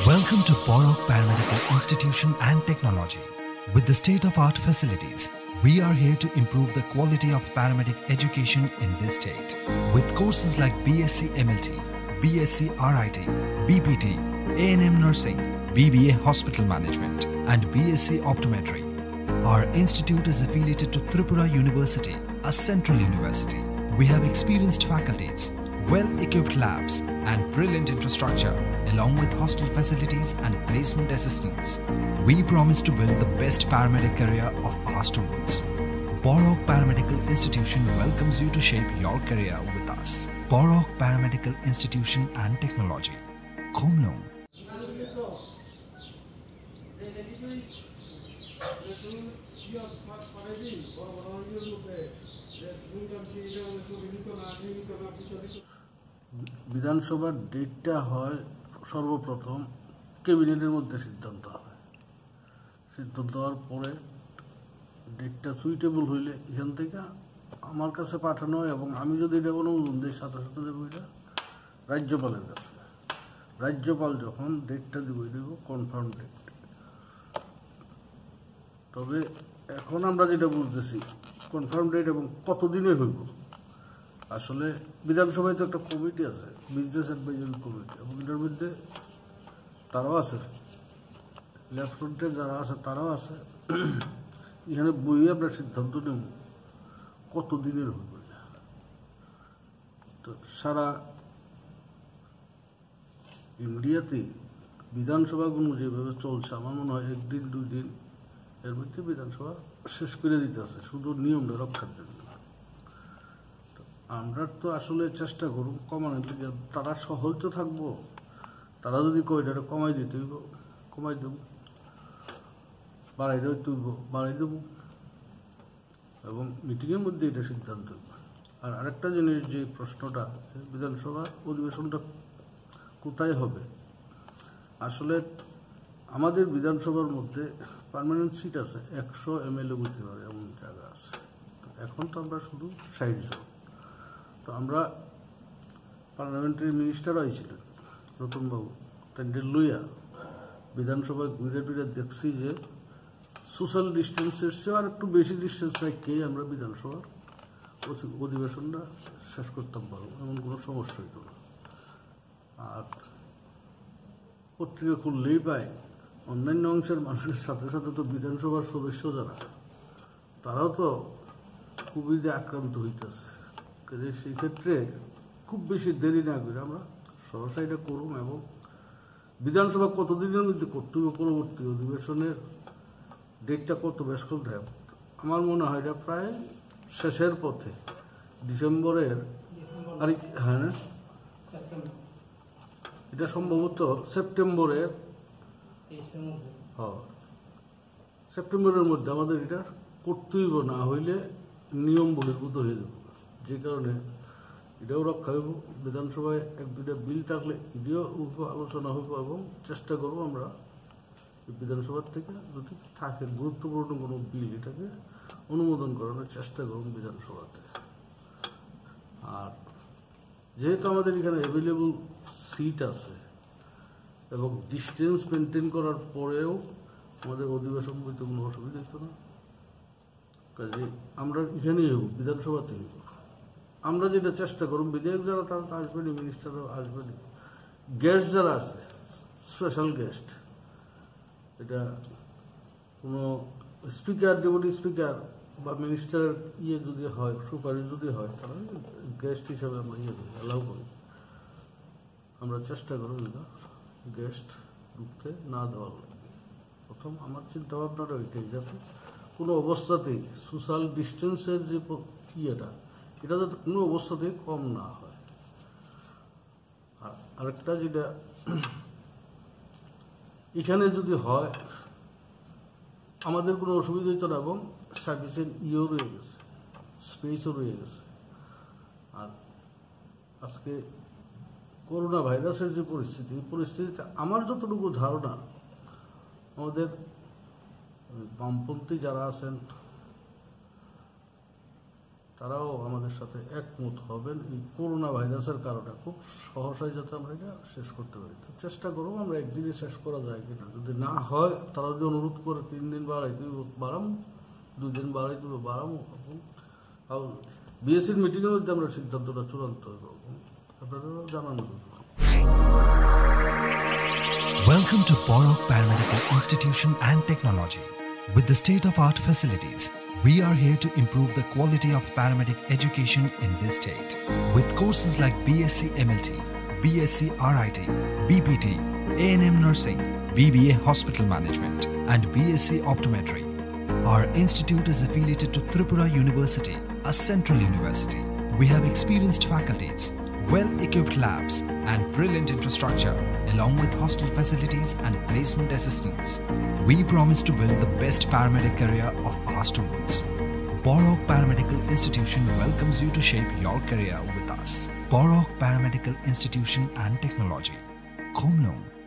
Welcome to Borok Paramedical Institution and Technology. With the state-of-art facilities, we are here to improve the quality of paramedic education in this state. With courses like BSc MLT, BSc RIT, BPT, A&M Nursing, BBA Hospital Management, and BSc Optometry. Our institute is affiliated to Tripura University, a central university. We have experienced faculties, well-equipped labs, and brilliant infrastructure, along with hostel facilities and placement assistance. We promise to build the best paramedic career of our students. Borok Paramedical Institution welcomes you to shape your career with us. Borok Paramedical Institution and Technology. Khumlung. বিধানসভার ডেটটা হয় সর্বপ্রথম ক্যাবিনেটের মধ্যে সিদ্ধান্ত হয়। সিদ্ধান্ত হওয়ার পরে ডেটটা সুইটেবল হইলে এখান থেকে আমার কাছে পাঠানো হয় এবং আমি যদি এটা অনুমোদন দিই সাথে সাথে দেবো এটা রাজ্যপালের কাছে। রাজ্যপাল যখন ডেটটা দেব কনফার্ম ডেট। তবে এখন আমরা যেটা বুঝতেছি কনফার্ম ডেট এবং কতদিনের হইব, আসলে বিধানসভায় তো একটা কমিটি আছে, বিজনেস অ্যাডভাইজারি কমিটি, এবং এটার মধ্যে তারাও আছে, লেফট ফ্রন্টে যারা আছে তারাও আছে। এখানে বইয়ে আমরা সিদ্ধান্ত নেব কত দিনের হইব। তো সারা ইন্ডিয়াতে বিধানসভাগুলো যেভাবে চলছে আমার মনে হয় একদিন দুই দিন এর মধ্যে বিধানসভা শেষ করে দিতে আছে, শুধু নিয়মটা রক্ষার জন্য। আমরা তো আসলে চেষ্টা করব কমানোর থেকে, তারা সহজ তো থাকবো, তারা যদি কয়টা কমাই দিতে হইব কমাই দেব, বাড়াই দিতে হইব বাড়াই দেব, এবং মিটিংয়ের মধ্যে এটা সিদ্ধান্ত হইব। আর আরেকটা জিনিস, যে প্রশ্নটা বিধানসভা অধিবেশনটা কোথায় হবে, আসলে আমাদের বিধানসভার মধ্যে পার্মানেন্ট সিট আছে 100 MLA বলতে পারে এমন জায়গা আছে। এখন তো আমরা শুধু 60 জন। তো আমরা পার্লামেন্টারি মিনিস্টার হয়েছিলেন রতনবাবু, তাদের লইয়া বিধানসভায় ঘুরে টুরে দেখছি যে সোশ্যাল ডিস্টেন্সের চেয়ে আর একটু বেশি ডিস্টেন্স রেখেই আমরা বিধানসভার অধিবেশনটা শেষ করতাম পারবো, এমন কোনো সমস্যা হইত না। আর পত্রিকা খুললেই পাই অন্যান্য অংশের মানুষের সাথে সাথে তো বিধানসভার সদস্য যারা, তারাও তো কোভিডে আক্রান্ত হইতেছে। সেই ক্ষেত্রে খুব বেশি দেরি না করে আমরা সহসা এটা করুন, এবং বিধানসভা কতদিনের মধ্যে করতে হবে, পরবর্তী অধিবেশনের ডেটটা কত বেশ করতে হবে, আমার মনে হয় এটা প্রায় শেষের পথে, ডিসেম্বরের হ্যাঁ এটা সম্ভবত সেপ্টেম্বরের সেপ্টেম্বরের মধ্যে আমাদের এটা করতেই হইব, না হইলে নিয়ম বহির্ভূত হয়ে যাবে। যে কারণে এটাও রক্ষা হইব। বিধানসভায় এক দুইটা বিল থাকলে এটিও আলোচনা হইব, এবং চেষ্টা করব আমরা বিধানসভার থেকে যদি থাকে গুরুত্বপূর্ণ কোনো বিল এটাকে অনুমোদন করানোর চেষ্টা করব বিধানসভাতে। আর যেহেতু আমাদের এখানে অ্যাভেলেবল সিট আছে এবং ডিস্টেন্স মেনটেন করার পরেও আমাদের অধিবেশন বইতে কোনো অসুবিধা হতো না, কাজে আমরা এখানেই হব, বিধানসভাতেই হব। আমরা যেটা চেষ্টা করব, বিধায়ক যারা তারা তো আসবেনি, মিনিস্টাররা আসবেনি, গেস্ট যারা আছে স্পেশাল গেস্ট, এটা কোনো স্পিকার ডেপুটি স্পিকার বা মিনিস্টার যদি হয়, সুপারিশ যদি হয়, তারা গেস্ট হিসাবে আমরা অ্যালাউ করি। আমরা চেষ্টা করব গেস্ট ঢুকতে না দেওয়ার লাগে। প্রথম আমার চিন্তা ভাবনাটা ওইটাই, যাতে কোনো অবস্থাতেই সোশ্যাল ডিস্টেন্সের যে এটা যাতে কোনো অবস্থাতেই কম না হয়। আর আরেকটা যেটা এখানে যদি হয় আমাদের কোনো অসুবিধা হতো না, এবং সার্ভিসের রয়ে গেছে, স্পেসও রয়ে গেছে। আর আজকে করোনা ভাইরাসের যে পরিস্থিতি, এই পরিস্থিতিতে আমার যতটুকু ধারণা, আমাদের বামপন্থী যারা আছেন তারাও আমাদের সাথে একমত হবেন এই করোনা ভাইরাসের কারণে খুব সহসাই যাতে আমরা এটা শেষ করতে পারি। তো চেষ্টা করবো আমরা একদিনে শেষ করা যায় কিনা, যদি না হয় তারা যদি অনুরোধ করে 3 দিন বাড়াই দিব বাড়ামো, 2 দিন বাড়াই দিব বাড়ামো। বিএসসির মিটিংয়ের মধ্যে আমরা সিদ্ধান্তটা চূড়ান্ত করবো, আপনারা জানানো। Welcome to Borok Paramedical Institution and Technology. With the state-of-art facilities, we are here to improve the quality of paramedic education in this state. With courses like BSc MLT, BSc RIT, BPT, A&M Nursing, BBA Hospital Management, and BSc Optometry. Our institute is affiliated to Tripura University, a central university. We have experienced faculties, well-equipped labs, and brilliant infrastructure, along with hostel facilities and placement assistance. We promise to build the best paramedic career of our students. Borok Paramedical Institution welcomes you to shape your career with us. Borok Paramedical Institution and Technology. Khomnong.